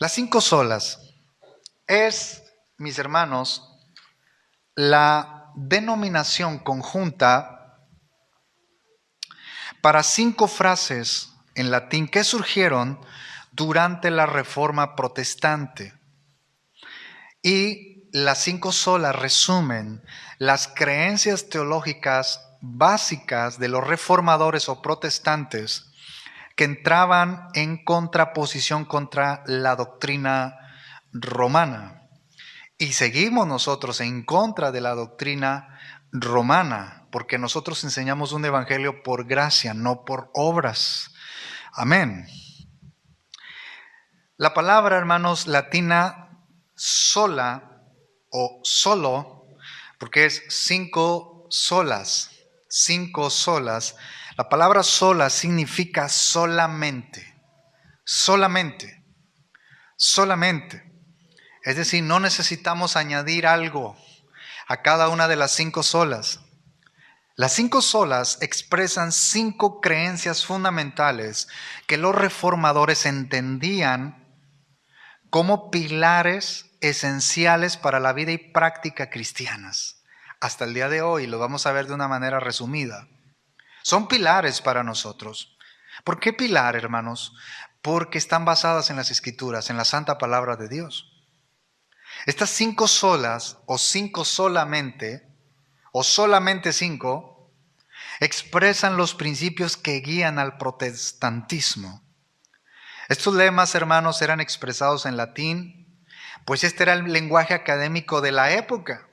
Las cinco solas es, mis hermanos, la denominación conjunta para cinco frases en latín que surgieron durante la Reforma Protestante. Y las cinco solas resumen las creencias teológicas básicas de los reformadores o protestantes que entraban en contraposición contra la doctrina romana. Y seguimos nosotros en contra de la doctrina romana, porque nosotros enseñamos un evangelio por gracia, no por obras. Amén. La palabra, hermanos, latina sola o solo, porque es cinco solas. La palabra sola significa solamente, solamente, solamente. Es decir, no necesitamos añadir algo a cada una de las cinco solas. Las cinco solas expresan cinco creencias fundamentales que los reformadores entendían como pilares esenciales para la vida y práctica cristianas. Hasta el día de hoy lo vamos a ver de una manera resumida. Son pilares para nosotros. ¿Por qué pilar, hermanos? Porque están basadas en las Escrituras, en la santa palabra de Dios. Estas cinco solas, o cinco solamente, o solamente cinco, expresan los principios que guían al protestantismo. Estos lemas, hermanos, eran expresados en latín, pues este era el lenguaje académico de la época.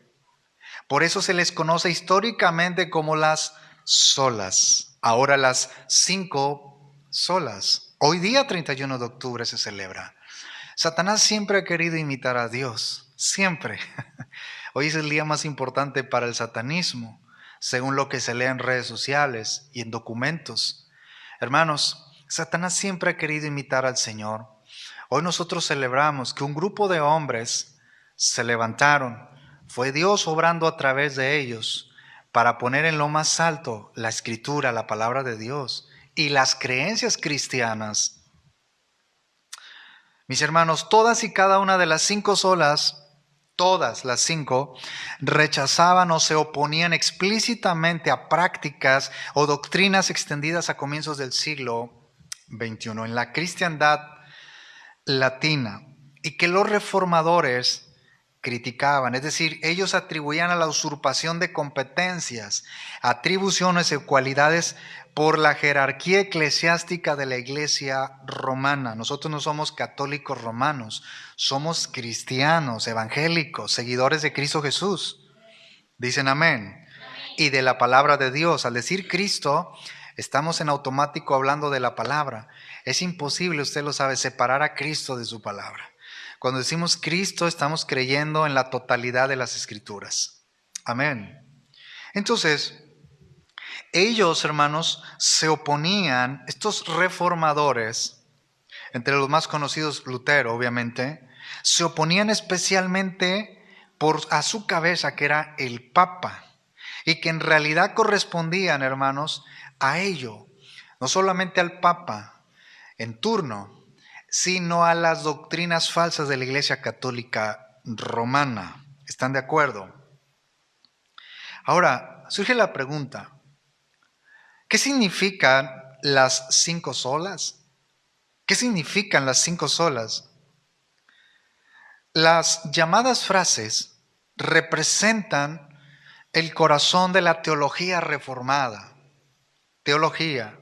Por eso se les conoce históricamente como las solas. Ahora las cinco solas. Hoy día, 31 de octubre, se celebra. Satanás siempre ha querido imitar a Dios, siempre. Hoy es el día más importante para el satanismo, según lo que se lee en redes sociales y en documentos. Hermanos, Satanás siempre ha querido imitar al Señor. Hoy nosotros celebramos que un grupo de hombres se levantaron. Fue Dios obrando a través de ellos para poner en lo más alto la Escritura, la palabra de Dios y las creencias cristianas. Mis hermanos, todas y cada una de las cinco solas, todas las cinco, rechazaban o se oponían explícitamente a prácticas o doctrinas extendidas a comienzos del siglo XXI en la cristiandad latina y que los reformadores criticaban. Es decir, ellos atribuían a la usurpación de competencias, atribuciones y cualidades por la jerarquía eclesiástica de la iglesia romana. Nosotros no somos católicos romanos, somos cristianos, evangélicos, seguidores de Cristo Jesús. Dicen amén. Y de la palabra de Dios. Al decir Cristo, estamos en automático hablando de la palabra. Es imposible, usted lo sabe, separar a Cristo de su palabra. Cuando decimos Cristo, estamos creyendo en la totalidad de las Escrituras. Amén. Entonces, ellos, hermanos, se oponían, estos reformadores, entre los más conocidos Lutero, obviamente, se oponían especialmente a su cabeza, que era el Papa, y que en realidad correspondían, hermanos, a ello, no solamente al Papa en turno, sino a las doctrinas falsas de la Iglesia Católica Romana. ¿Están de acuerdo? Ahora, surge la pregunta, ¿qué significan las cinco solas? ¿Qué significan las cinco solas? Las llamadas frases representan el corazón de la teología reformada. Teología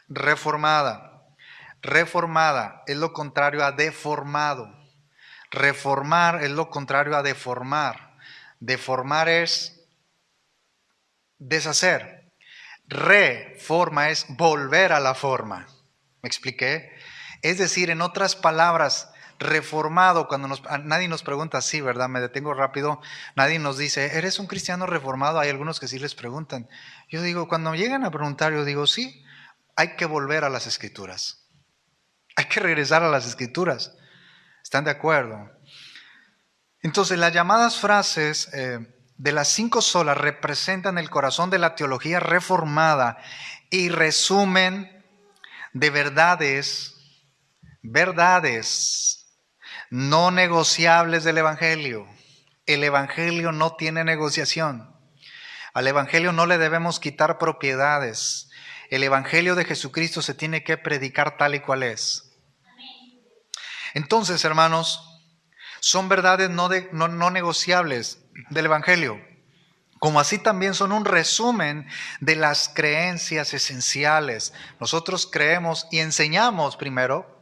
reformada. Reformada es lo contrario a deformado. Reformar es lo contrario a deformar. Deformar es deshacer. Reforma es volver a la forma. ¿Me expliqué? Es decir, en otras palabras, reformado, cuando nadie nos pregunta así, ¿verdad? Me detengo rápido. Nadie nos dice, ¿eres un cristiano reformado? Hay algunos que sí les preguntan. Yo digo, cuando llegan a preguntar, yo digo, sí, hay que volver a las Escrituras. Hay que regresar a las Escrituras. ¿Están de acuerdo? Entonces, las llamadas frases de las cinco solas representan el corazón de la teología reformada y resumen de verdades no negociables del Evangelio. El Evangelio no tiene negociación. Al Evangelio no le debemos quitar propiedades. El Evangelio de Jesucristo se tiene que predicar tal y cual es. Entonces, hermanos, son verdades no negociables del Evangelio, como así también son un resumen de las creencias esenciales. Nosotros creemos y enseñamos primero.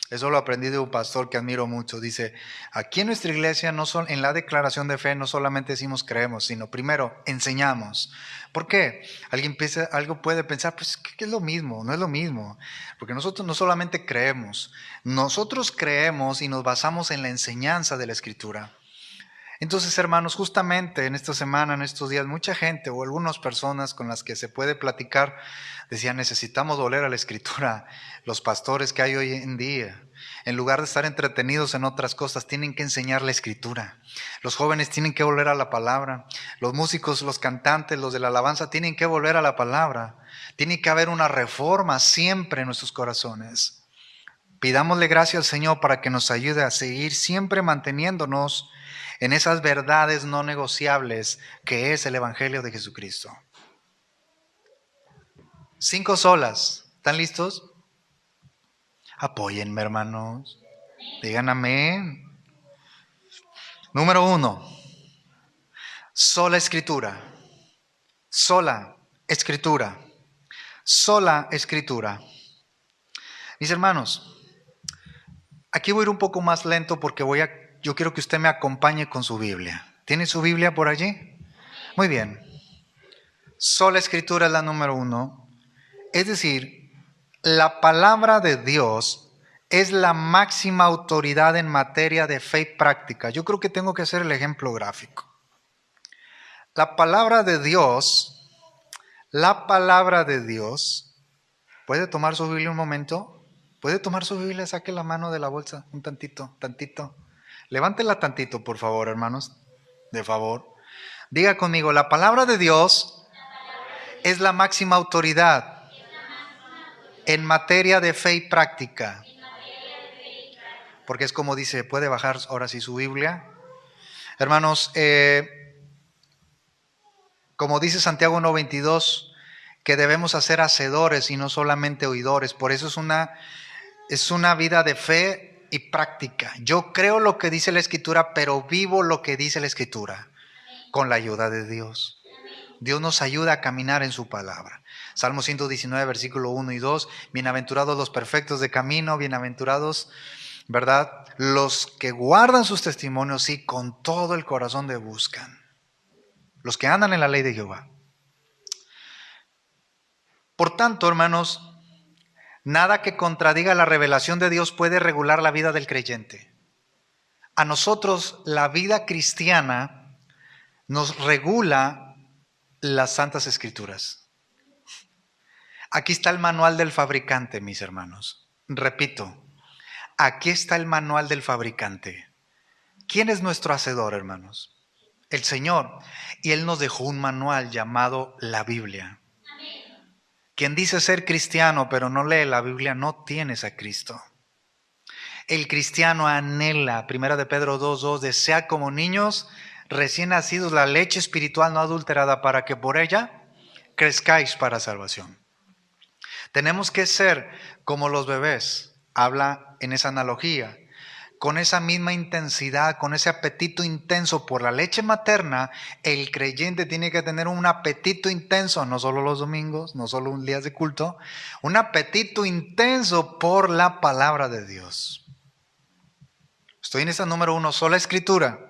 Eso lo aprendí de un pastor que admiro mucho. Dice, aquí en nuestra iglesia, en la declaración de fe, no solamente decimos creemos, sino primero enseñamos. ¿Por qué? Algo puede pensar, pues que es lo mismo, no es lo mismo. Porque nosotros no solamente nosotros creemos y nos basamos en la enseñanza de la Escritura. Entonces, hermanos, justamente en esta semana, en estos días, mucha gente o algunas personas con las que se puede platicar decían, necesitamos volver a la Escritura. Los pastores que hay hoy en día, en lugar de estar entretenidos en otras cosas, tienen que enseñar la Escritura. Los jóvenes tienen que volver a la palabra. Los músicos, los cantantes, los de la alabanza tienen que volver a la palabra. Tiene que haber una reforma siempre en nuestros corazones. Pidámosle gracias al Señor para que nos ayude a seguir siempre manteniéndonos en esas verdades no negociables que es el Evangelio de Jesucristo. 5 solas. ¿Están listos? Apóyenme, hermanos. Digan amén. Número 1. Sola Escritura. Sola Escritura. Sola Escritura. Mis hermanos, aquí voy a ir un poco más lento porque yo quiero que usted me acompañe con su Biblia. ¿Tiene su Biblia por allí? Muy bien. Sola Escritura es la número 1. Es decir, la palabra de Dios es la máxima autoridad en materia de fe y práctica. Yo creo que tengo que hacer el ejemplo gráfico. La palabra de Dios, ¿puede tomar su Biblia un momento? ¿Puede tomar su Biblia? Saque la mano de la bolsa un tantito. Levántela tantito, por favor, hermanos. De favor. Diga conmigo, la palabra de Dios es la máxima autoridad en materia de fe y práctica. Porque es como dice, puede bajar ahora sí su Biblia. Hermanos, como dice Santiago 1:22, que debemos hacer hacedores y no solamente oidores. Por eso es una vida de fe y práctica. Yo creo lo que dice la Escritura, pero vivo lo que dice la Escritura, con la ayuda de Dios. Dios nos ayuda a caminar en su palabra. Salmo 119, versículo 1 y 2. Bienaventurados los perfectos de camino, bienaventurados, ¿verdad? Los que guardan sus testimonios y con todo el corazón de buscan. Los que andan en la ley de Jehová. Por tanto, hermanos, nada que contradiga la revelación de Dios puede regular la vida del creyente. A nosotros, la vida cristiana nos regula las Santas Escrituras. Aquí está el manual del fabricante, mis hermanos. Repito, aquí está el manual del fabricante. ¿Quién es nuestro hacedor, hermanos? El Señor. Y Él nos dejó un manual llamado la Biblia. Quien dice ser cristiano pero no lee la Biblia no tienes a Cristo. El cristiano anhela, 1 de Pedro 2:2, desea como niños recién nacidos la leche espiritual no adulterada para que por ella crezcáis para salvación. Tenemos que ser como los bebés, habla en esa analogía, con esa misma intensidad, con ese apetito intenso por la leche materna. El creyente tiene que tener un apetito intenso, no solo los domingos, no solo un día de culto, un apetito intenso por la palabra de Dios. Estoy en esta número 1, sola Escritura.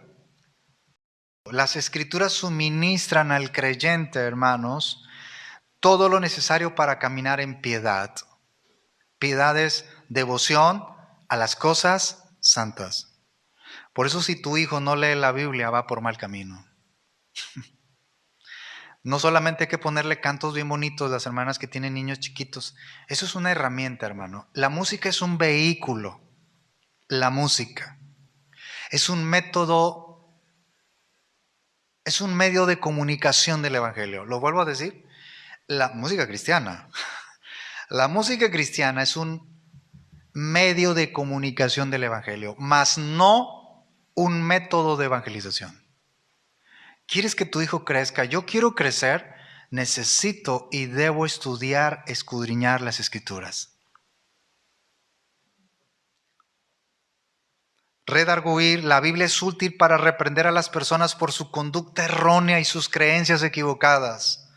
Las Escrituras suministran al creyente, hermanos, todo lo necesario para caminar en piedad. Piedad es devoción a las cosas santas. Por eso si tu hijo no lee la Biblia va por mal camino. No solamente hay que ponerle cantos bien bonitos las hermanas que tienen niños chiquitos. Eso es una herramienta, hermano. La música es un vehículo. La música es un método, es un medio de comunicación del Evangelio. Lo vuelvo a decir. La música cristiana. La música cristiana es un medio de comunicación del Evangelio, mas no un método de evangelización. ¿Quieres que tu hijo crezca? Yo quiero crecer, necesito y debo estudiar, escudriñar las Escrituras. Redarguir, la Biblia es útil para reprender a las personas por su conducta errónea y sus creencias equivocadas.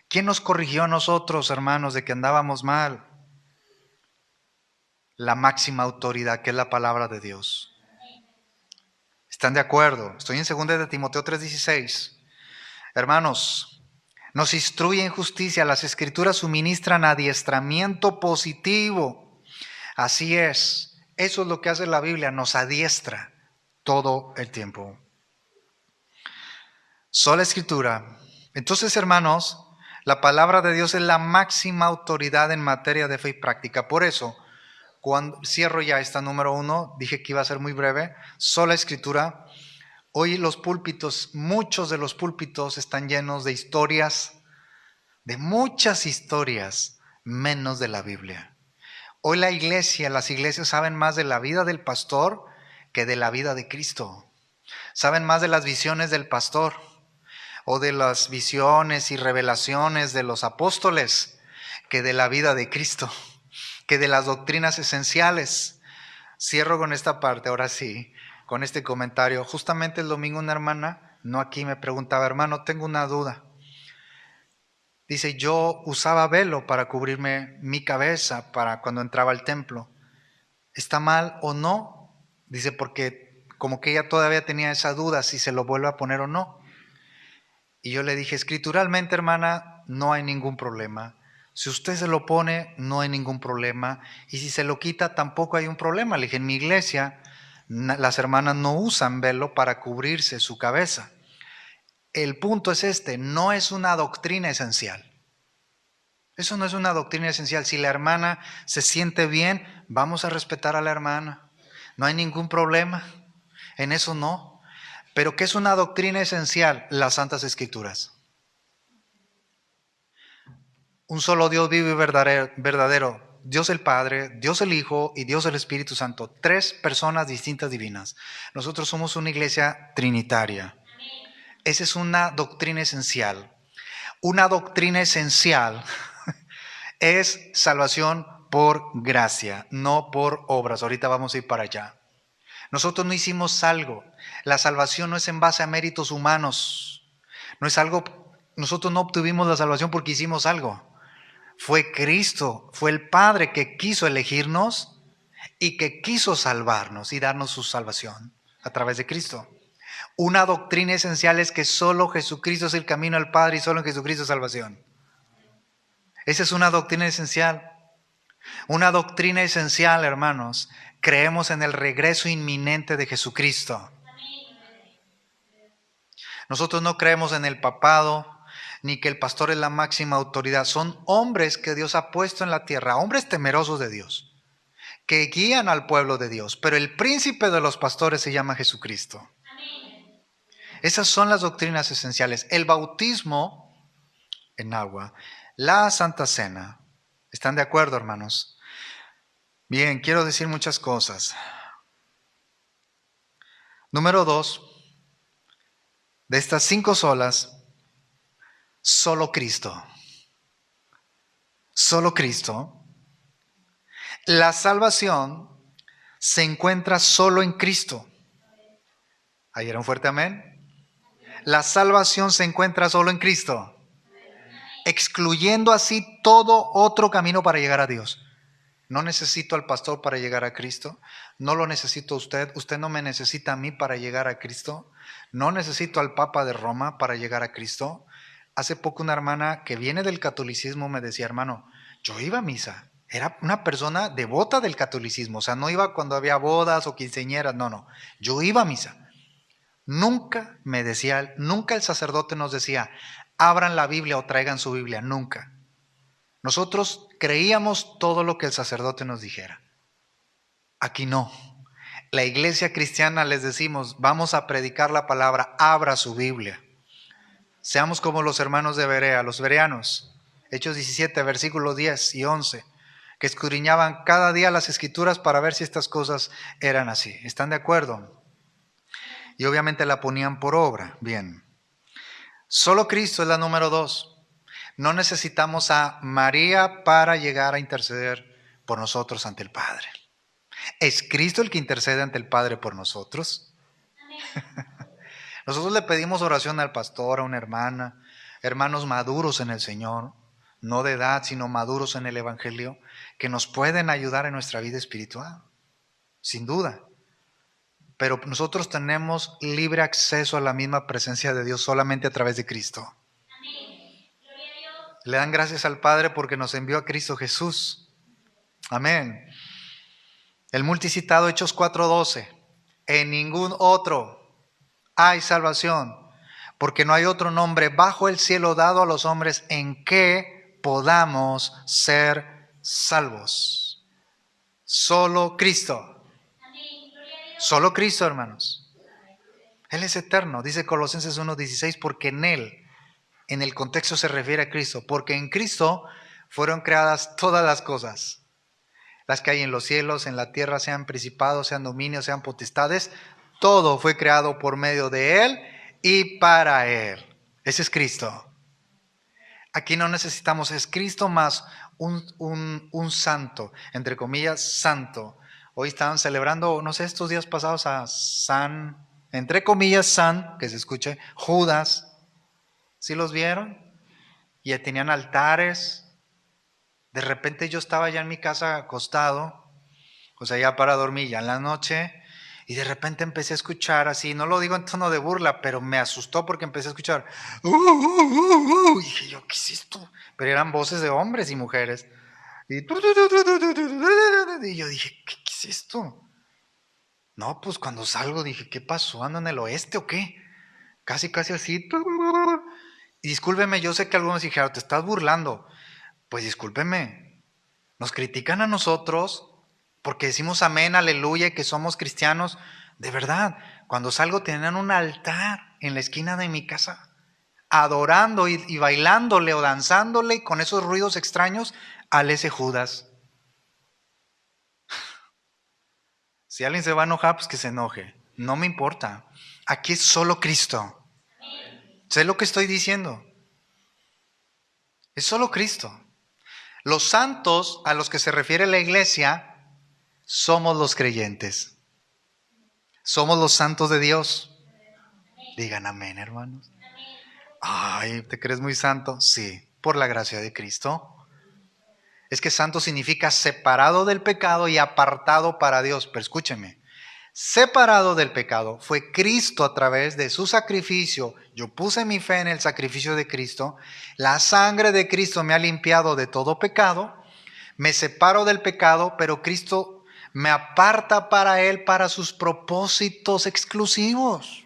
¿Quién nos corrigió a nosotros, hermanos, de que andábamos mal? La máxima autoridad, que es la palabra de Dios. ¿Están de acuerdo? Estoy en 2 de Timoteo 3:16. Hermanos, nos instruye en justicia, las Escrituras suministran adiestramiento positivo. Así es, eso es lo que hace la Biblia, nos adiestra todo el tiempo. Sola Escritura. Entonces, hermanos, la palabra de Dios es la máxima autoridad en materia de fe y práctica. Por eso, cuando cierro ya esta número 1, dije que iba a ser muy breve, sola Escritura. Hoy los púlpitos, muchos de los púlpitos están llenos de historias, de muchas historias, menos de la Biblia. Hoy las iglesias saben más de la vida del pastor que de la vida de Cristo. Saben más de las visiones del pastor o de las visiones y revelaciones de los apóstoles que de la vida de Cristo, que de las doctrinas esenciales. Cierro con esta parte, ahora sí, con este comentario. Justamente el domingo una hermana, no aquí, me preguntaba, hermano, tengo una duda. Dice, yo usaba velo para cubrirme mi cabeza para cuando entraba al templo. ¿Está mal o no? Dice, porque como que ella todavía tenía esa duda si se lo vuelve a poner o no. Y yo le dije, escrituralmente, hermana, no hay ningún problema. Si usted se lo pone, no hay ningún problema. Y si se lo quita, tampoco hay un problema. Le dije, en mi iglesia, las hermanas no usan velo para cubrirse su cabeza. El punto es este, no es una doctrina esencial. Eso no es una doctrina esencial. Si la hermana se siente bien, vamos a respetar a la hermana. No hay ningún problema. En eso no. Pero ¿qué es una doctrina esencial? Las Santas Escrituras. Un solo Dios vivo y verdadero. Dios el Padre, Dios el Hijo y Dios el Espíritu Santo. 3 personas distintas divinas. Nosotros somos una iglesia trinitaria. Esa es una doctrina esencial. Una doctrina esencial es salvación por gracia, no por obras. Ahorita vamos a ir para allá. Nosotros no hicimos algo. La salvación no es en base a méritos humanos. No es algo, nosotros no obtuvimos la salvación porque hicimos algo. Fue Cristo, fue el Padre que quiso elegirnos y que quiso salvarnos y darnos su salvación a través de Cristo. Una doctrina esencial es que solo Jesucristo es el camino al Padre y solo en Jesucristo es salvación. Esa es una doctrina esencial. Una doctrina esencial, hermanos. Creemos en el regreso inminente de Jesucristo. Nosotros no creemos en el papado, ni que el pastor es la máxima autoridad. Son hombres que Dios ha puesto en la tierra, hombres temerosos de Dios, que guían al pueblo de Dios. Pero el príncipe de los pastores se llama Jesucristo. Esas son las doctrinas esenciales. El bautismo en agua, la Santa Cena. ¿Están de acuerdo, hermanos? Bien, quiero decir muchas cosas. Número 2, de estas 5 solas, solo Cristo. Solo Cristo. La salvación se encuentra solo en Cristo. ¿Ayer un fuerte amén? La salvación se encuentra solo en Cristo, excluyendo así todo otro camino para llegar a Dios. No necesito al pastor para llegar a Cristo. No lo necesito usted. Usted no me necesita a mí para llegar a Cristo. No necesito al Papa de Roma para llegar a Cristo. Hace poco una hermana que viene del catolicismo me decía, hermano, yo iba a misa. Era una persona devota del catolicismo. O sea, no iba cuando había bodas o quinceañeras. No. Yo iba a misa. Nunca me decía, nunca el sacerdote nos decía, abran la Biblia o traigan su Biblia. Nunca. Nosotros creíamos todo lo que el sacerdote nos dijera. Aquí no. La iglesia cristiana les decimos, vamos a predicar la palabra, abra su Biblia. Seamos como los hermanos de Berea, los bereanos. Hechos 17, versículos 10 y 11. que escudriñaban cada día las Escrituras para ver si estas cosas eran así. ¿Están de acuerdo? Y obviamente la ponían por obra. Bien. Solo Cristo es la número 2. No necesitamos a María para llegar a interceder por nosotros ante el Padre. ¿Es Cristo el que intercede ante el Padre por nosotros? Nosotros le pedimos oración al pastor, a una hermana, hermanos maduros en el Señor, no de edad, sino maduros en el Evangelio, que nos pueden ayudar en nuestra vida espiritual, sin duda. Pero nosotros tenemos libre acceso a la misma presencia de Dios solamente a través de Cristo. Le dan gracias al Padre porque nos envió a Cristo Jesús. Amén. El multicitado Hechos 4:12. En ningún otro hay salvación, porque no hay otro nombre bajo el cielo dado a los hombres en que podamos ser salvos. Solo Cristo. Solo Cristo, hermanos. Él es eterno. Dice Colosenses 1:16, porque en el contexto se refiere a Cristo, porque en Cristo fueron creadas todas las cosas. Las que hay en los cielos, en la tierra, sean principados, sean dominios, sean potestades, todo fue creado por medio de Él y para Él. Ese es Cristo. Aquí no necesitamos, es Cristo más un santo, entre comillas, santo. Hoy estaban celebrando, no sé, estos días pasados a San, entre comillas, San, que se escuche, Judas. ¿Sí los vieron? Y ya tenían altares. De repente yo estaba ya en mi casa acostado, o sea, ya para dormir, ya en la noche, y de repente empecé a escuchar así, no lo digo en tono de burla, pero me asustó porque empecé a escuchar, y dije yo, ¿qué es esto? Pero eran voces de hombres y mujeres. Y yo dije, ¿qué es esto? No, pues cuando salgo dije, ¿qué pasó? ¿Ando en el oeste o qué? Casi así. Y discúlpeme, yo sé que algunos dijeron, te estás burlando. Pues discúlpeme, nos critican a nosotros porque decimos amén, aleluya y que somos cristianos. De verdad, cuando salgo tenían un altar en la esquina de mi casa, adorando y bailándole o danzándole con esos ruidos extraños al ese Judas. Si alguien se va a enojar, pues que se enoje. No me importa. Aquí es solo Cristo. Sé lo que estoy diciendo. Es solo Cristo. Los santos a los que se refiere la iglesia somos los creyentes. Somos los santos de Dios. Digan amén, hermanos. Ay, ¿te crees muy santo? Sí, por la gracia de Cristo. Es que santo significa separado del pecado y apartado para Dios. Pero escúcheme, separado del pecado fue Cristo a través de su sacrificio. Yo puse mi fe en el sacrificio de Cristo. La sangre de Cristo me ha limpiado de todo pecado. Me separo del pecado, pero Cristo me aparta para Él, para sus propósitos exclusivos.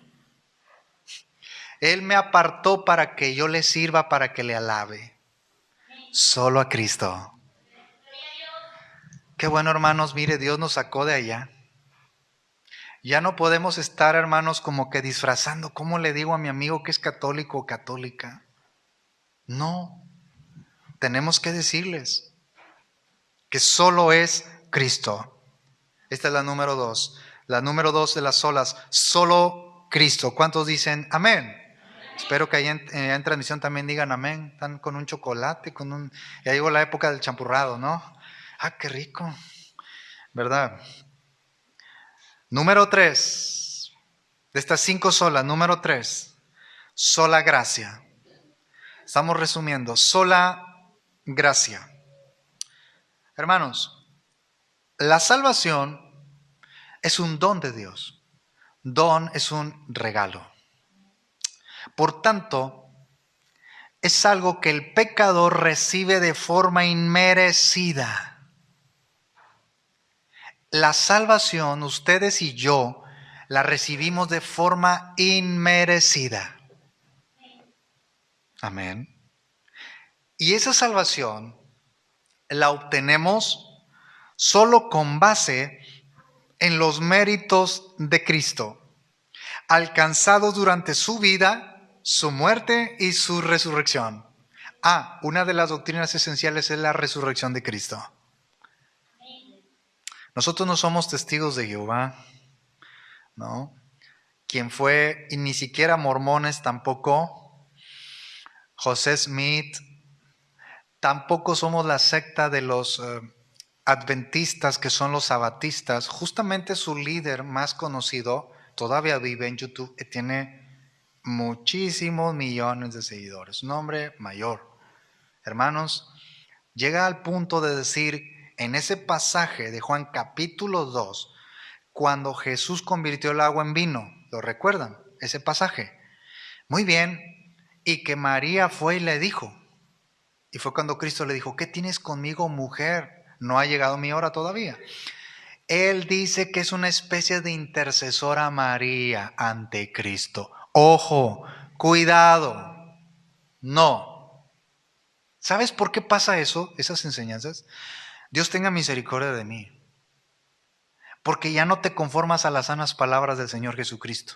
Él me apartó para que yo le sirva, para que le alabe. Solo a Cristo. Qué bueno, hermanos, mire, Dios nos sacó de allá. Ya no podemos estar, hermanos, como que disfrazando. ¿Cómo le digo a mi amigo que es católico o católica? No, tenemos que decirles que solo es Cristo. Esta es la número 2. La número 2 de las solas, solo Cristo. ¿Cuántos dicen amén? Amén. Espero que ahí en transmisión también digan amén. Están con un chocolate, ya llegó la época del champurrado, ¿no? Ah, qué rico, ¿verdad? Número 3. De estas 5 solas, número 3. Sola gracia. Estamos resumiendo. Sola gracia. Hermanos, la salvación es un don de Dios. Don es un regalo. Por tanto, es algo que el pecador recibe de forma inmerecida. La salvación, ustedes y yo, la recibimos de forma inmerecida. Amén. Y esa salvación la obtenemos solo con base en los méritos de Cristo, alcanzados durante su vida, su muerte y su resurrección. Una de las doctrinas esenciales es la resurrección de Cristo. Nosotros no somos testigos de Jehová, ¿no? Quien fue, y ni siquiera mormones tampoco, José Smith, tampoco somos la secta de los adventistas que son los sabatistas. Justamente su líder más conocido todavía vive en YouTube y tiene muchísimos millones de seguidores, un hombre mayor. Hermanos, llega al punto de decir en ese pasaje de Juan capítulo 2, cuando Jesús convirtió el agua en vino, ¿lo recuerdan? Ese pasaje. Muy bien, y que María fue y le dijo, y fue cuando Cristo le dijo, ¿qué tienes conmigo, mujer? No ha llegado mi hora todavía. Él dice que es una especie de intercesora María ante Cristo. Ojo, cuidado, no. ¿Sabes por qué pasa eso, esas enseñanzas? Dios tenga misericordia de mí. Porque ya no te conformas a las sanas palabras del Señor Jesucristo.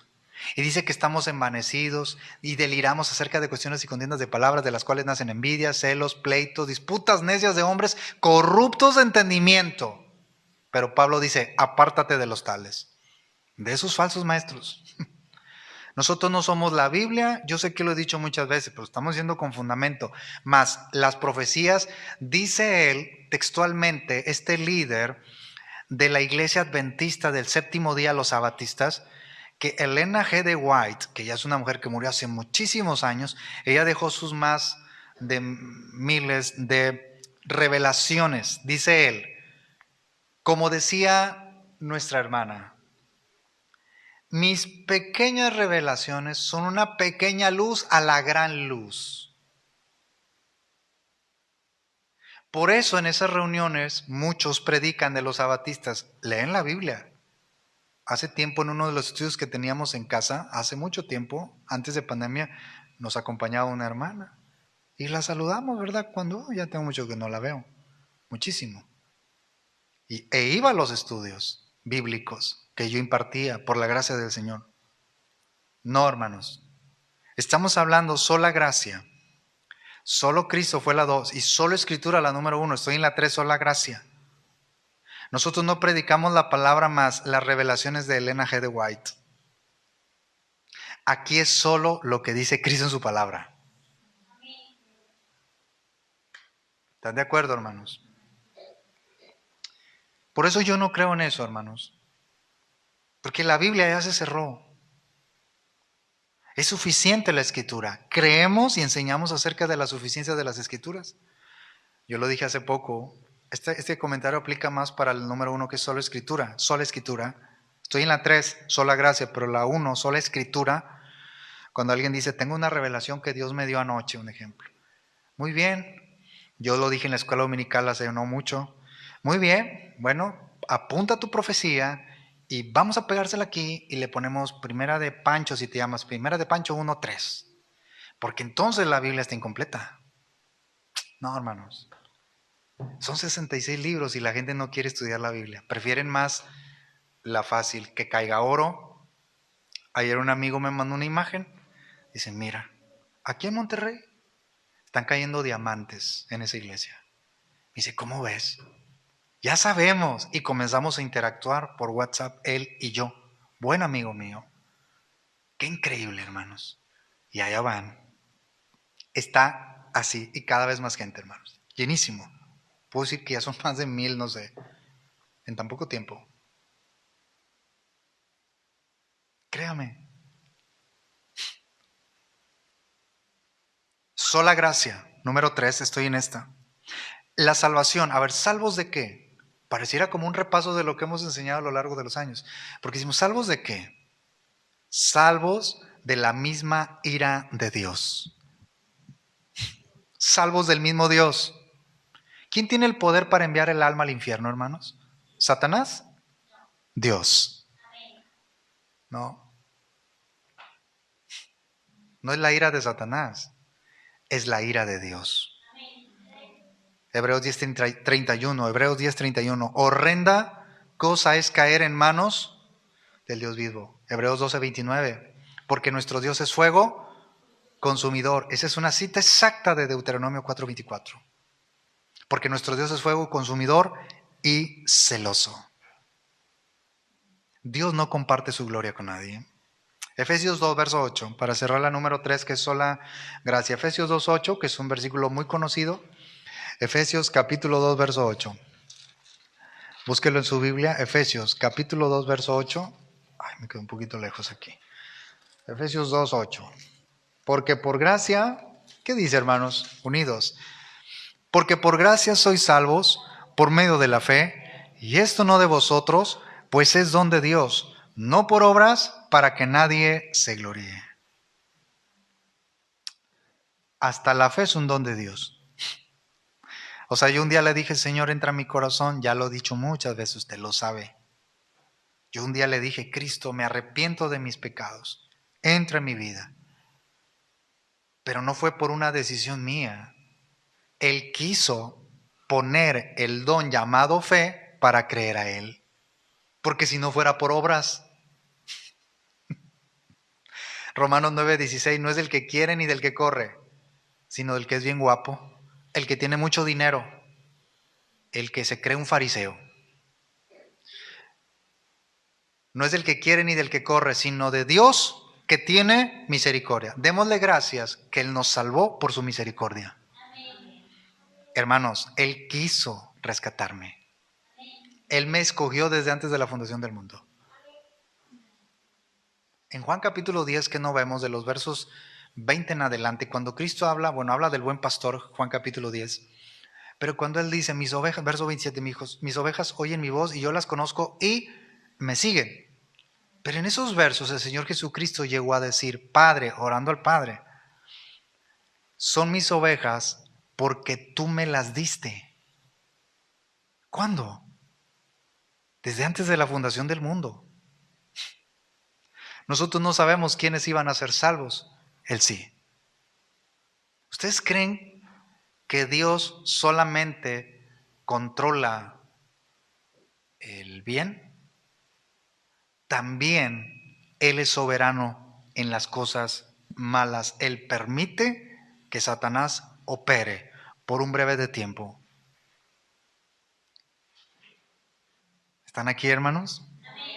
Y dice que estamos envanecidos y deliramos acerca de cuestiones y contiendas de palabras de las cuales nacen envidias, celos, pleitos, disputas necias de hombres corruptos de entendimiento. Pero Pablo dice, apártate de los tales, de esos falsos maestros. Nosotros no somos la Biblia, yo sé que lo he dicho muchas veces, pero estamos yendo con fundamento. Más las profecías, dice él textualmente, este líder de la iglesia adventista del séptimo día, los sabatistas, que Elena G. de White, que ya es una mujer que murió hace muchísimos años, ella dejó sus más de miles de revelaciones. Dice él, como decía nuestra hermana, mis pequeñas revelaciones son una pequeña luz a la gran luz. Por eso en esas reuniones muchos predican de los sabatistas, leen la Biblia. Hace tiempo en uno de los estudios que teníamos en casa, hace mucho tiempo, antes de pandemia, nos acompañaba una hermana y la saludamos, ¿verdad? Cuando ya tengo mucho que no la veo, muchísimo. E iba a los estudios bíblicos que yo impartía por la gracia del Señor. No, hermanos, estamos hablando sola gracia, solo Cristo fue la 2 y solo Escritura la número 1, estoy en la 3, sola gracia. Nosotros no predicamos la palabra más las revelaciones de Elena G. de White. Aquí es solo lo que dice Cristo en su palabra. ¿Están de acuerdo, hermanos? Por eso yo no creo en eso, hermanos. Porque la Biblia ya se cerró. Es suficiente la Escritura. Creemos y enseñamos acerca de la suficiencia de las Escrituras. Yo lo dije hace poco. Este comentario aplica más para el número 1, que es solo Escritura. Sola Escritura. Estoy en la 3, sola gracia, pero la 1, sola Escritura. Cuando alguien dice, tengo una revelación que Dios me dio anoche, un ejemplo. Muy bien. Yo lo dije en la escuela dominical hace no mucho. Muy bien. Bueno, apunta tu profecía y vamos a pegársela aquí y le ponemos Primera de Pancho, si te llamas Primera de Pancho 1:3. Porque entonces la Biblia está incompleta. No, hermanos. Son 66 libros y la gente no quiere estudiar la Biblia. Prefieren más la fácil, que caiga oro. Ayer un amigo me mandó una imagen. Dice, mira, aquí en Monterrey están cayendo diamantes en esa iglesia. Me dice, ¿cómo ves? Ya sabemos. Y comenzamos a interactuar por WhatsApp, él y yo. Buen amigo mío. Qué increíble, hermanos. Y allá van. Está así y cada vez más gente, hermanos. Llenísimo. Puedo decir que ya son más de 1000, no sé, en tan poco tiempo. Créame. Sola gracia. Número 3, estoy en esta. La salvación. A ver, ¿salvos de qué? Pareciera como un repaso de lo que hemos enseñado a lo largo de los años. Porque decimos, ¿salvos de qué? Salvos de la misma ira de Dios. Salvos del mismo Dios. ¿Quién tiene el poder para enviar el alma al infierno, hermanos? ¿Satanás? Dios. No. No es la ira de Satanás, es la ira de Dios. Hebreos 10:31, Hebreos 10:31. Horrenda cosa es caer en manos del Dios vivo. Hebreos 12:29. Porque nuestro Dios es fuego consumidor. Esa es una cita exacta de Deuteronomio 4:24. Porque nuestro Dios es fuego consumidor y celoso. Dios no comparte su gloria con nadie. Efesios 2, verso 8, para cerrar la número 3, que es sola gracia. Efesios 2, 8, que es un versículo muy conocido. Efesios capítulo 2, verso 8. Búsquelo en su Biblia. Efesios capítulo 2, verso 8. Ay, me quedo un poquito lejos aquí. Efesios 2, 8. Porque por gracia, ¿qué dice, hermanos? Unidos. Porque por gracia sois salvos por medio de la fe, y esto no de vosotros, pues es don de Dios, no por obras, para que nadie se gloríe. Hasta la fe es un don de Dios. O sea, yo un día le dije, Señor, entra a mi corazón, ya lo he dicho muchas veces, usted lo sabe. Yo un día le dije, Cristo, me arrepiento de mis pecados, entra en mi vida. Pero no fue por una decisión mía. Él quiso poner el don llamado fe para creer a Él. Porque si no fuera por obras, Romanos 9:16, no es del que quiere ni del que corre, sino del que es bien guapo, el que tiene mucho dinero, el que se cree un fariseo. No es del que quiere ni del que corre, sino de Dios que tiene misericordia. Démosle gracias que Él nos salvó por su misericordia. Hermanos, Él quiso rescatarme. Él me escogió desde antes de la fundación del mundo. En Juan capítulo 10, que no vemos de los versos 20 en adelante, cuando Cristo habla, habla del buen pastor, Juan capítulo 10, pero cuando Él dice, mis ovejas, verso 27, mis ovejas oyen mi voz y yo las conozco y me siguen. Pero en esos versos el Señor Jesucristo llegó a decir, Padre, orando al Padre, son mis ovejas porque tú me las diste. ¿Cuándo? Desde antes de la fundación del mundo. Nosotros no sabemos quiénes iban a ser salvos. Él sí. ¿Ustedes creen que Dios solamente controla el bien? También Él es soberano en las cosas malas. Él permite que Satanás opere por un breve de tiempo. ¿Están aquí, hermanos?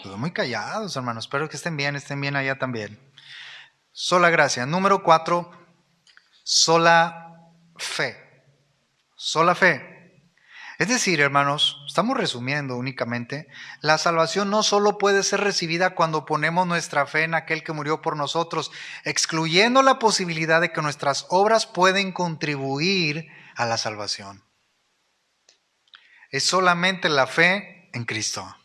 Pues muy callados, hermanos. Espero que estén bien allá también. Sola gracia. Número 4, sola fe. Sola fe. Es decir, hermanos, estamos resumiendo únicamente, la salvación no solo puede ser recibida cuando ponemos nuestra fe en aquel que murió por nosotros, excluyendo la posibilidad de que nuestras obras pueden contribuir a la salvación. Es solamente la fe en Cristo.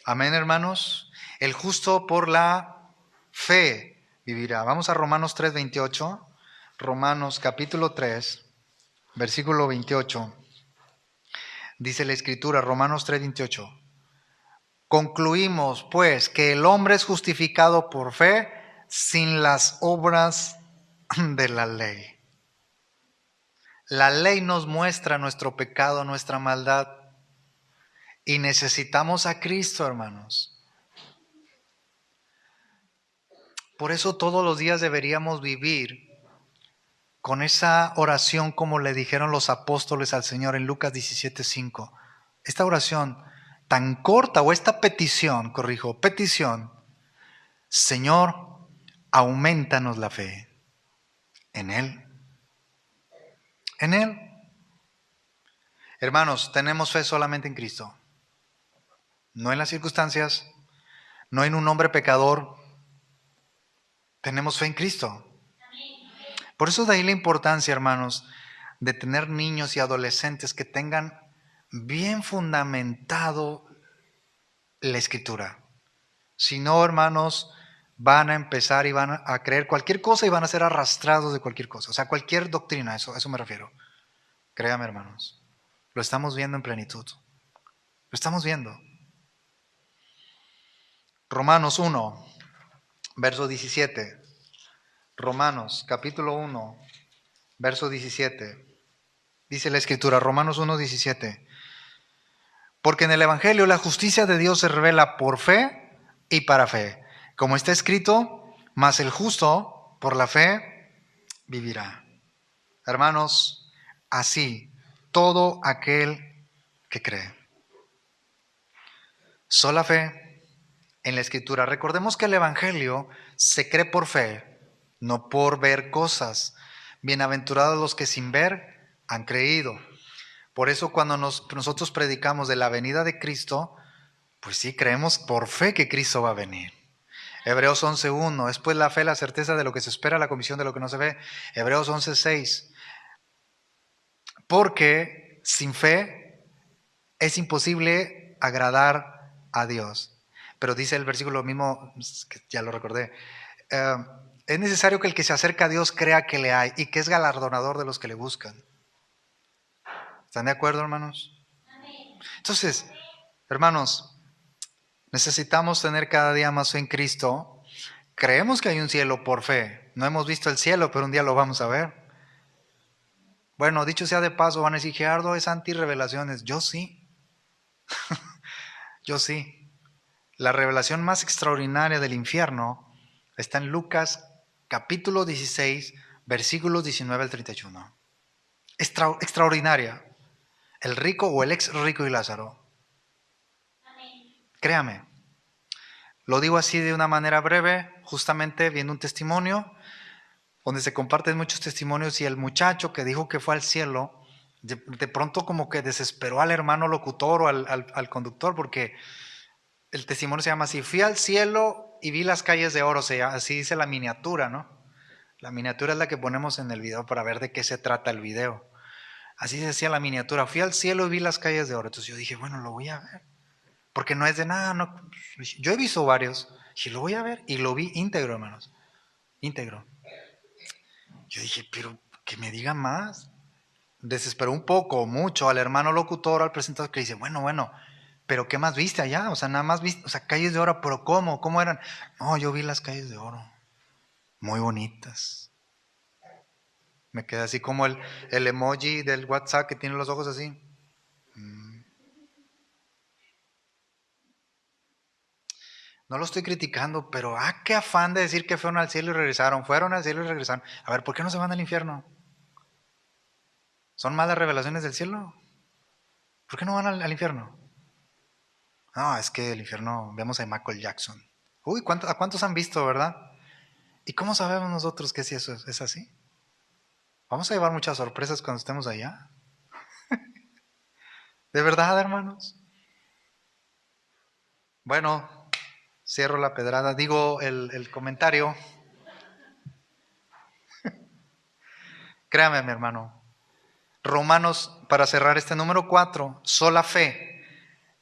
Amén, hermanos. El justo por la fe vivirá. Vamos a Romanos 3:28. Romanos capítulo 3, versículo 28. Dice la Escritura, Romanos 3:28. Concluimos, pues, que el hombre es justificado por fe sin las obras de la ley. La ley nos muestra nuestro pecado, nuestra maldad. Y necesitamos a Cristo, hermanos. Por eso todos los días deberíamos vivir con esa oración como le dijeron los apóstoles al Señor en Lucas 17:5. Esta oración tan corta, o esta petición, petición, Señor, aumentanos la fe en Él. En Él. Hermanos, tenemos fe solamente en Cristo. No en las circunstancias, no en un hombre pecador. Tenemos fe en Cristo. Por eso de ahí la importancia, hermanos, de tener niños y adolescentes que tengan bien fundamentado la Escritura. Si no, hermanos, van a empezar y van a creer cualquier cosa y van a ser arrastrados de cualquier cosa. O sea, cualquier doctrina, a eso me refiero. Créame, hermanos. Lo estamos viendo en plenitud. Lo estamos viendo. Romanos 1, verso 17. Romanos, capítulo 1, verso 17. Dice la Escritura, Romanos 1, 17. Porque en el Evangelio la justicia de Dios se revela por fe y para fe. Como está escrito, mas el justo por la fe vivirá. Hermanos, así todo aquel que cree. Sola fe en la Escritura. Recordemos que el Evangelio se cree por fe, no por ver cosas. Bienaventurados los que sin ver han creído. Por eso cuando nosotros predicamos de la venida de Cristo, pues sí, creemos por fe que Cristo va a venir. Hebreos 11:1, es pues la fe, la certeza de lo que se espera, la convicción de lo que no se ve. Hebreos 11:6, porque sin fe es imposible agradar a Dios. Pero dice el versículo mismo, que ya lo recordé, es necesario que el que se acerca a Dios crea que le hay y que es galardonador de los que le buscan. ¿Están de acuerdo, hermanos? Entonces, hermanos, necesitamos tener cada día más fe en Cristo. Creemos que hay un cielo por fe. No hemos visto el cielo, pero un día lo vamos a ver. Bueno, dicho sea de paso, van a decir, Gerardo es anti-revelaciones. Yo sí. Yo sí. La revelación más extraordinaria del infierno está en Lucas capítulo 16, versículos 19 al 31. Extraordinaria. El rico o el ex rico y Lázaro. Créame. Lo digo así de una manera breve, justamente viendo un testimonio, donde se comparten muchos testimonios y el muchacho que dijo que fue al cielo, de pronto como que desesperó al hermano locutor o al conductor, porque el testimonio se llama así, fui al cielo y vi las calles de oro, así dice la miniatura, ¿no? La miniatura es la que ponemos en el video para ver de qué se trata el video. Así decía la miniatura, fui al cielo y vi las calles de oro. Entonces yo dije, bueno, lo voy a ver. Porque no es de nada, no. Yo he visto varios, y lo voy a ver, y lo vi íntegro, hermanos, íntegro. Yo dije, pero que me digan más. Desesperó un poco, mucho al hermano locutor, al presentador, que dice, bueno, pero ¿qué más viste allá? O sea, nada más viste, o sea, calles de oro, pero ¿cómo? ¿Cómo eran? No, yo vi las calles de oro, muy bonitas. Me quedé así como el emoji del WhatsApp que tiene los ojos así. No lo estoy criticando, pero qué afán de decir que fueron al cielo y regresaron. Fueron al cielo y regresaron. A ver, ¿por qué no se van al infierno? ¿Son malas revelaciones del cielo? ¿Por qué no van al infierno? No, es que el infierno, vemos a Michael Jackson. Uy, ¿a cuántos han visto, verdad? ¿Y cómo sabemos nosotros que si eso es así? Vamos a llevar muchas sorpresas cuando estemos allá. ¿De verdad, hermanos? Bueno, cierro la pedrada, digo el comentario. Créame, mi hermano. Romanos, para cerrar este número 4, sola fe.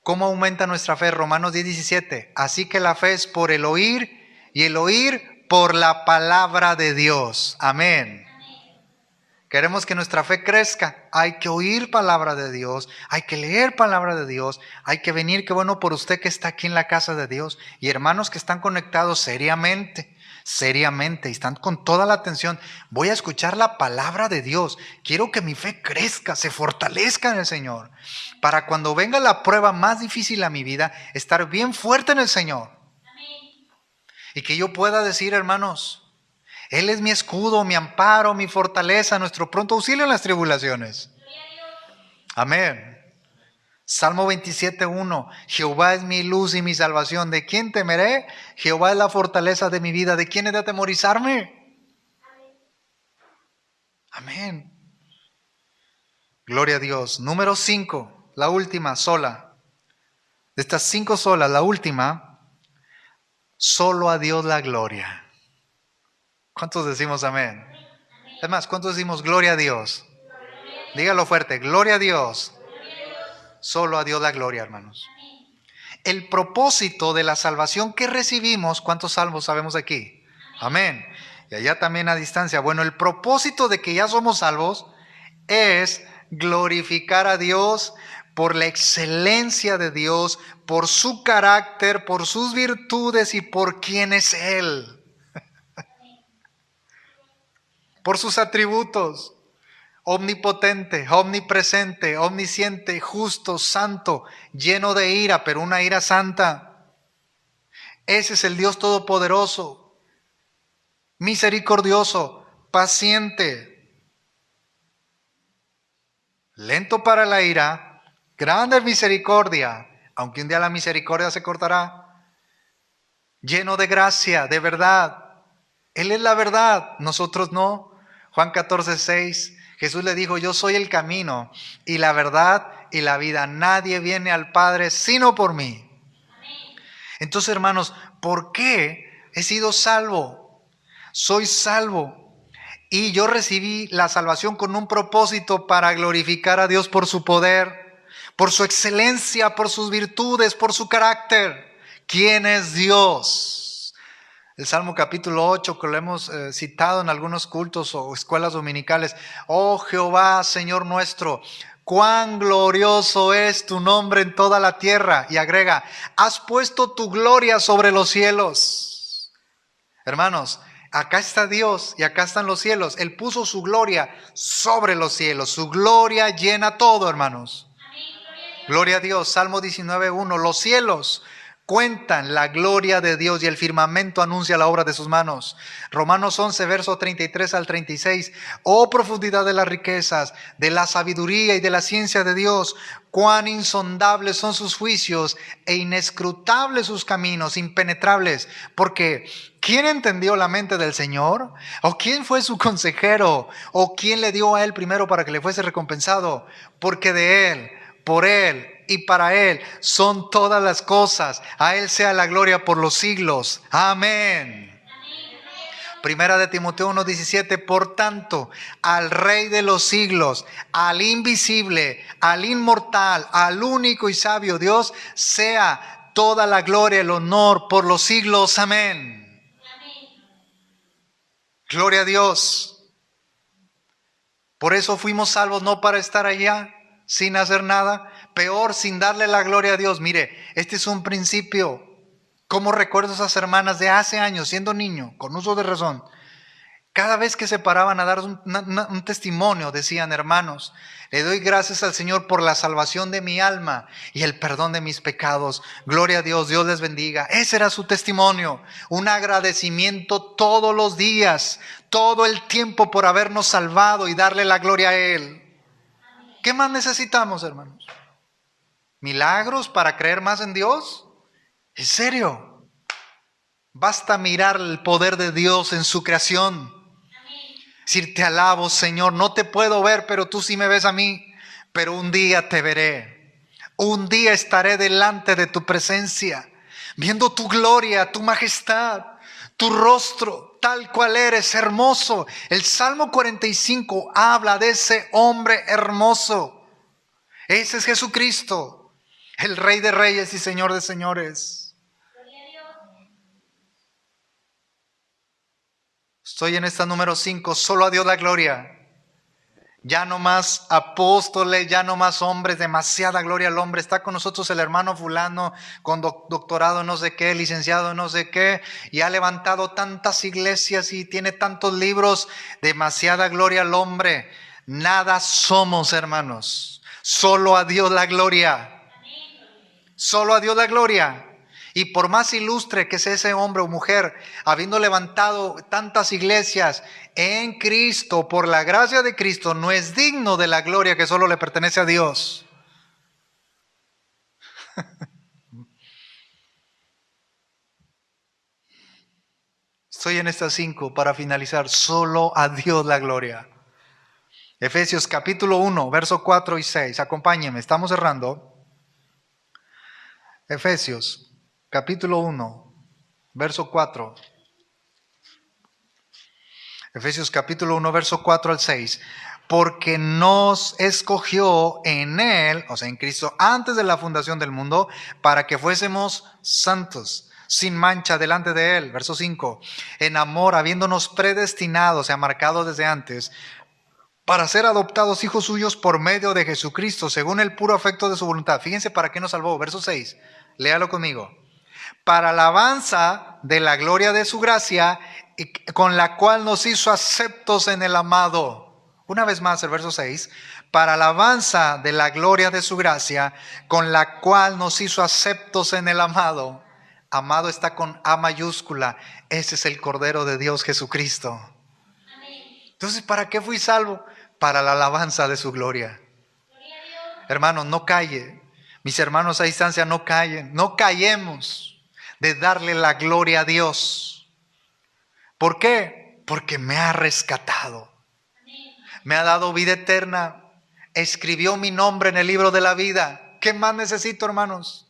¿Cómo aumenta nuestra fe? Romanos 10:17. Así que la fe es por el oír y el oír por la palabra de Dios. Amén. Queremos que nuestra fe crezca. Hay que oír palabra de Dios. Hay que leer palabra de Dios. Hay que venir, qué bueno por usted que está aquí en la casa de Dios. Y hermanos que están conectados seriamente y están con toda la atención. Voy a escuchar la palabra de Dios. Quiero que mi fe crezca, se fortalezca en el Señor. Para cuando venga la prueba más difícil a mi vida, estar bien fuerte en el Señor. Y que yo pueda decir, hermanos, Él es mi escudo, mi amparo, mi fortaleza, nuestro pronto auxilio en las tribulaciones. Amén. Salmo 27:1. Jehová es mi luz y mi salvación. ¿De quién temeré? Jehová es la fortaleza de mi vida. ¿De quién he de atemorizarme? Amén. Gloria a Dios. Número 5. La última, sola. De estas 5 solas, la última, solo a Dios la gloria. ¿Cuántos decimos amén? Es más, ¿cuántos decimos gloria a Dios? Dígalo fuerte, gloria a Dios. Solo a Dios la gloria, hermanos. El propósito de la salvación que recibimos, ¿cuántos salvos sabemos aquí? Amén. Y allá también a distancia. Bueno, el propósito de que ya somos salvos es glorificar a Dios por la excelencia de Dios, por su carácter, por sus virtudes y por quién es Él. Por sus atributos. Omnipotente, omnipresente, omnisciente, justo, santo, lleno de ira, pero una ira santa. Ese es el Dios todopoderoso, misericordioso, paciente, lento para la ira, grande misericordia, aunque un día la misericordia se cortará, lleno de gracia, de verdad. Él es la verdad, nosotros no. Juan 14:6, Jesús le dijo, yo soy el camino y la verdad y la vida. Nadie viene al Padre sino por mí. Entonces, hermanos, ¿por qué he sido salvo? Soy salvo. Y yo recibí la salvación con un propósito para glorificar a Dios por su poder, por su excelencia, por sus virtudes, por su carácter. ¿Quién es Dios? El Salmo capítulo 8, que lo hemos citado en algunos cultos o escuelas dominicales. Oh Jehová, Señor nuestro, cuán glorioso es tu nombre en toda la tierra. Y agrega, has puesto tu gloria sobre los cielos. Hermanos, acá está Dios y acá están los cielos. Él puso su gloria sobre los cielos. Su gloria llena todo, hermanos. Gloria a Dios. Salmo 19:1. Los cielos cuentan la gloria de Dios y el firmamento anuncia la obra de sus manos. Romanos 11, verso 33 al 36. Oh profundidad de las riquezas, de la sabiduría y de la ciencia de Dios. Cuán insondables son sus juicios e inescrutables sus caminos, impenetrables. Porque ¿quién entendió la mente del Señor? ¿O quién fue su consejero? ¿O quién le dio a él primero para que le fuese recompensado? Porque de él, por él y para él son todas las cosas. A él sea la gloria por los siglos. Amén. Primera de Timoteo 1:17, por tanto, al Rey de los siglos, al invisible, al inmortal, al único y sabio Dios, sea toda la gloria, el honor por los siglos. Amén. Gloria a Dios. Por eso fuimos salvos, no para estar allá sin hacer nada, peor sin darle la gloria a Dios. Mire, este es un principio. Como recuerdo a esas hermanas de hace años, siendo niño, con uso de razón. Cada vez que se paraban a dar un testimonio, decían, hermanos, le doy gracias al Señor por la salvación de mi alma y el perdón de mis pecados. Gloria a Dios, Dios les bendiga. Ese era su testimonio, un agradecimiento todos los días, todo el tiempo por habernos salvado y darle la gloria a Él. ¿Qué más necesitamos, hermanos? ¿Milagros para creer más en Dios? ¿En serio? Basta mirar el poder de Dios en su creación. Decir, te alabo, Señor, no te puedo ver, pero tú sí me ves a mí. Pero un día te veré. Un día estaré delante de tu presencia, viendo tu gloria, tu majestad, tu rostro, tal cual eres, hermoso. El Salmo 45 habla de ese hombre hermoso. Ese es Jesucristo, el Rey de Reyes y Señor de Señores. Estoy en esta número 5, solo a Dios la gloria. Ya no más apóstoles, ya no más hombres, demasiada gloria al hombre. Está con nosotros el hermano fulano con doctorado no sé qué, licenciado no sé qué, y ha levantado tantas iglesias y tiene tantos libros. Demasiada gloria al hombre. Nada somos, hermanos. Solo a Dios la gloria. Solo a Dios la gloria. Y por más ilustre que sea ese hombre o mujer, habiendo levantado tantas iglesias en Cristo, por la gracia de Cristo, no es digno de la gloria que solo le pertenece a Dios. Estoy en estas 5 para finalizar. Solo a Dios la gloria. Efesios capítulo 1, verso 4 y 6. Acompáñenme, estamos cerrando. Efesios capítulo 1, verso 4. Efesios capítulo 1, verso 4 al 6. Porque nos escogió en Él, o sea, en Cristo, antes de la fundación del mundo, para que fuésemos santos, sin mancha delante de Él. Verso 5. En amor, habiéndonos predestinado, o sea, marcado desde antes, para ser adoptados hijos suyos por medio de Jesucristo, según el puro afecto de su voluntad. Fíjense para qué nos salvó. Verso 6. Léalo conmigo. Para alabanza de la gloria de su gracia, con la cual nos hizo aceptos en el amado. Una vez más el verso 6. Para alabanza de la gloria de su gracia, con la cual nos hizo aceptos en el amado. Amado está con A mayúscula. Ese es el Cordero de Dios Jesucristo. Entonces, ¿para qué fui salvo? Para la alabanza de su gloria. Hermano, no calle. Mis hermanos a distancia, no callen, no callemos de darle la gloria a Dios. ¿Por qué? Porque me ha rescatado. Me ha dado vida eterna. Escribió mi nombre en el libro de la vida. ¿Qué más necesito, hermanos?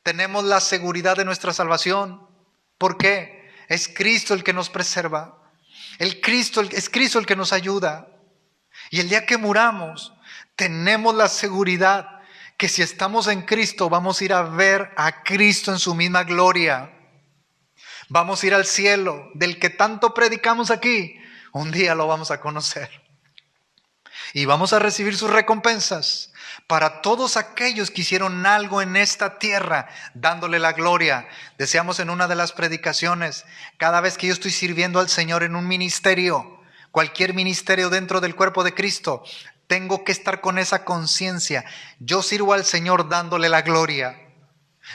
Tenemos la seguridad de nuestra salvación. ¿Por qué? Es Cristo el que nos preserva. Es Cristo el que nos ayuda. Y el día que muramos, tenemos la seguridad que si estamos en Cristo, vamos a ir a ver a Cristo en su misma gloria. Vamos a ir al cielo, del que tanto predicamos aquí. Un día lo vamos a conocer. Y vamos a recibir sus recompensas para todos aquellos que hicieron algo en esta tierra, dándole la gloria. Decíamos en una de las predicaciones, cada vez que yo estoy sirviendo al Señor en un ministerio, cualquier ministerio dentro del cuerpo de Cristo, tengo que estar con esa conciencia. Yo sirvo al Señor dándole la gloria,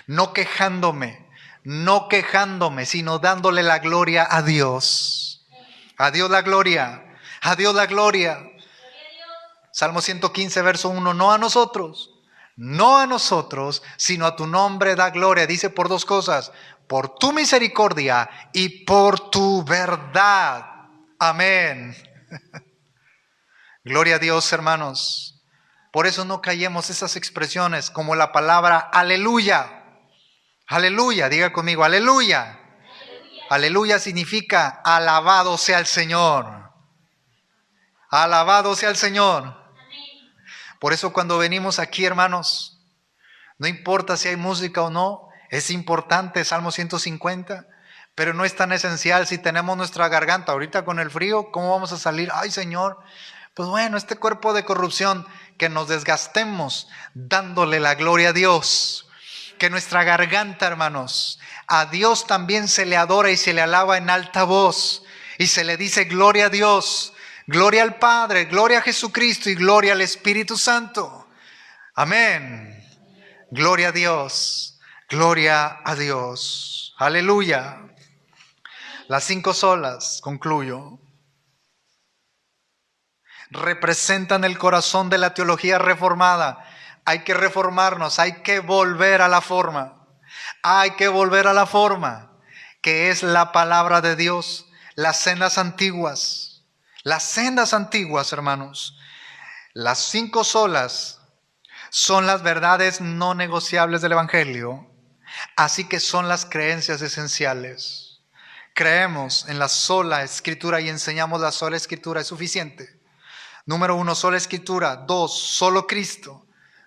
no quejándome, sino dándole la gloria a Dios. A Dios la gloria, a Dios la gloria. Salmo 115, verso 1, no a nosotros, sino a tu nombre da gloria. Dice por dos cosas, por tu misericordia y por tu verdad. Amén. Gloria a Dios, hermanos. Por eso no callemos esas expresiones como la palabra aleluya. Aleluya, diga conmigo, aleluya. Aleluya significa alabado sea el Señor. Alabado sea el Señor. Por eso cuando venimos aquí, hermanos, no importa si hay música o no, es importante Salmo 150, pero no es tan esencial si tenemos nuestra garganta. Ahorita con el frío, ¿cómo vamos a salir? Ay, Señor, pues bueno, este cuerpo de corrupción, que nos desgastemos dándole la gloria a Dios. Que nuestra garganta, hermanos, a Dios también se le adora y se le alaba en alta voz. Y se le dice gloria a Dios. Gloria al Padre, gloria a Jesucristo y gloria al Espíritu Santo. Amén. Gloria a Dios, gloria a Dios. Aleluya. Las 5 solas, concluyo, representan el corazón de la teología reformada. Hay que reformarnos, hay que volver a la forma. Hay que volver a la forma, que es la palabra de Dios, las sendas antiguas. Las sendas antiguas, hermanos, las 5 solas son las verdades no negociables del Evangelio, así que son las creencias esenciales. Creemos en la sola Escritura y enseñamos la sola Escritura, es suficiente. Número 1, sola Escritura. 2, solo Cristo.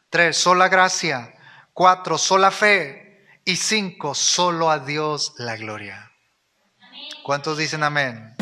3, sola gracia. 4, sola fe. Y 5, solo a Dios la gloria. ¿Cuántos dicen amén?